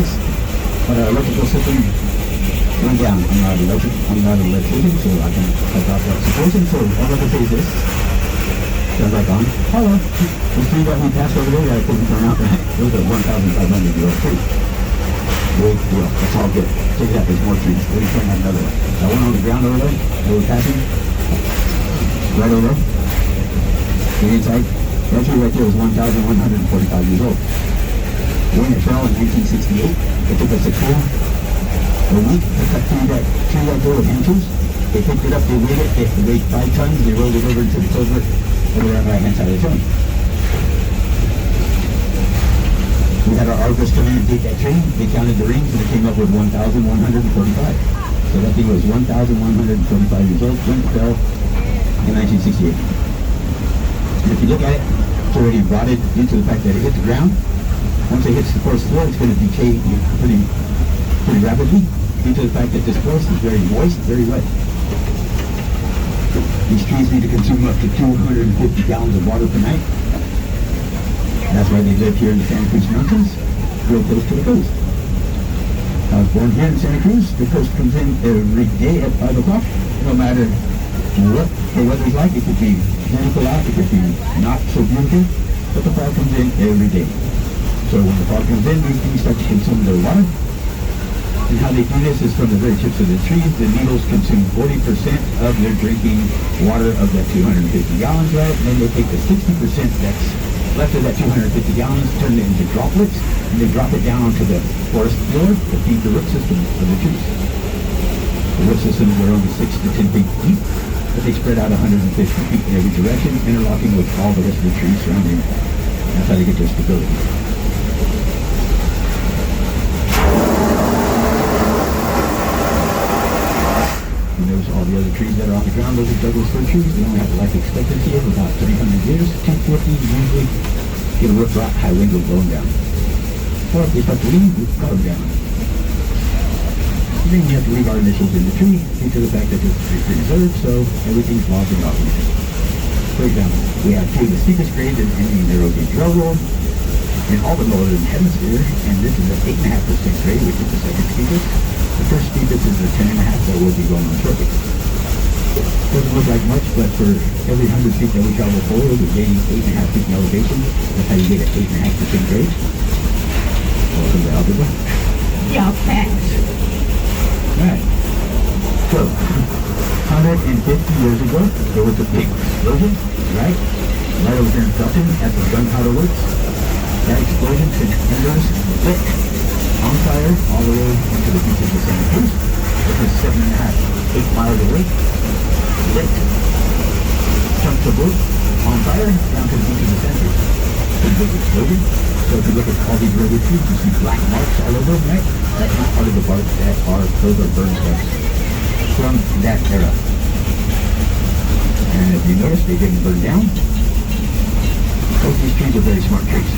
nice. But our electrical system went down. I'm not an electrician, so I can cut off that situation. So all I can say is this. Turn back on. Hello. The tree that we passed over there, I couldn't turn out. It was a 1,500-year-old tree. Great deal. That's all good. Check it out. There's more trees. Let me turn out another one. That one on the ground over there that we're passing. Right over there. The inside. That tree right there was 1,145 years old. When it fell in 1968, it took us a week to cut through that tree right there with hand tools. They picked it up, they weighed it, it weighed 5 tons, they rolled it over into the culvert over there on the right hand side of the train. We had our arborists come in and take that train, they counted the rings and it came up with 1,145. So that thing was 1,145 years old when it fell in 1968. And if you look at it, it's already rotted due to the fact that it hit the ground. Once it hits the forest floor, it's going to decay pretty rapidly due to the fact that this forest is very moist, very wet. These trees need to consume up to 250 gallons of water per night. That's why they live here in the Santa Cruz Mountains, real close to the coast. I was born here in Santa Cruz. The coast comes in every day at 5 o'clock, no matter what the weather's like. It could be beautiful out, it could be not so beautiful, but the fall comes in every day. So when the fall comes in, these things start to consume their water. And how they do this is from the very tips of the trees. The needles consume 40% of their drinking water of that 250 gallons, right? And then they take the 60% that's left of that 250 gallons, turn it into droplets, and they drop it down onto the forest floor to feed the root system of the trees. The root systems are only 6 to 10 feet deep, but they spread out 150 feet in every direction, interlocking with all the rest of the trees surrounding them. That's how they get their stability. You notice all the other trees that are on the ground, those are Douglas fir trees. They only have a life expectancy of about 300 years. 250 usually get a root rot, high wind will blow them down. Or if they start to leave, we cut them down. And then you have to leave our initials in the tree due to the fact that it's preserved, so everything's logged and documented. For example, we have 2 of the steepest grades in any narrow-gauge railroad in all the northern hemisphere, and this is an 8.5% grade, which is the second steepest. The first steepest is the 10.5 that will be going on shortly. Doesn't look like much, but for every 100 feet that we travel forward, we're gaining 8.5 feet in elevation. That's how you get an 8.5% grade. Welcome to algebra. Yeah, thanks. Alright. So, 150 years ago, there was a big explosion, right? Right over here in Felton at the gunpowder works. That explosion sent embers lit on fire all the way into the beaches of Santa Cruz, which is 7.5, 8 miles away. Lit chunks of wood on fire down to the beaches of Santa Cruz. Pretty big explosion. So if you look at all these redwood trees, you see black marks all over them, right? That's not part of the bark, those are burn marks from that era. And if you notice, they didn't burn down. Because these trees are very smart trees.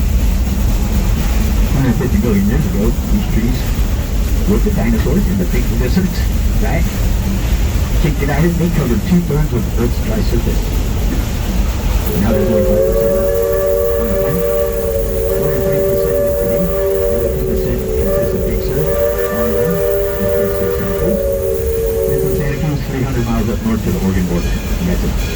150 billion years ago, these trees with the dinosaurs and the big lizards, right? Kicked it out and they covered 2/3 of Earth's dry surface. Now there's only 5% on the planet. More than 30% of it today, the other 2% consists of big surf on land, which is Santa Cruz. And from Santa Cruz, 300 miles up north to the Oregon border. And that's it.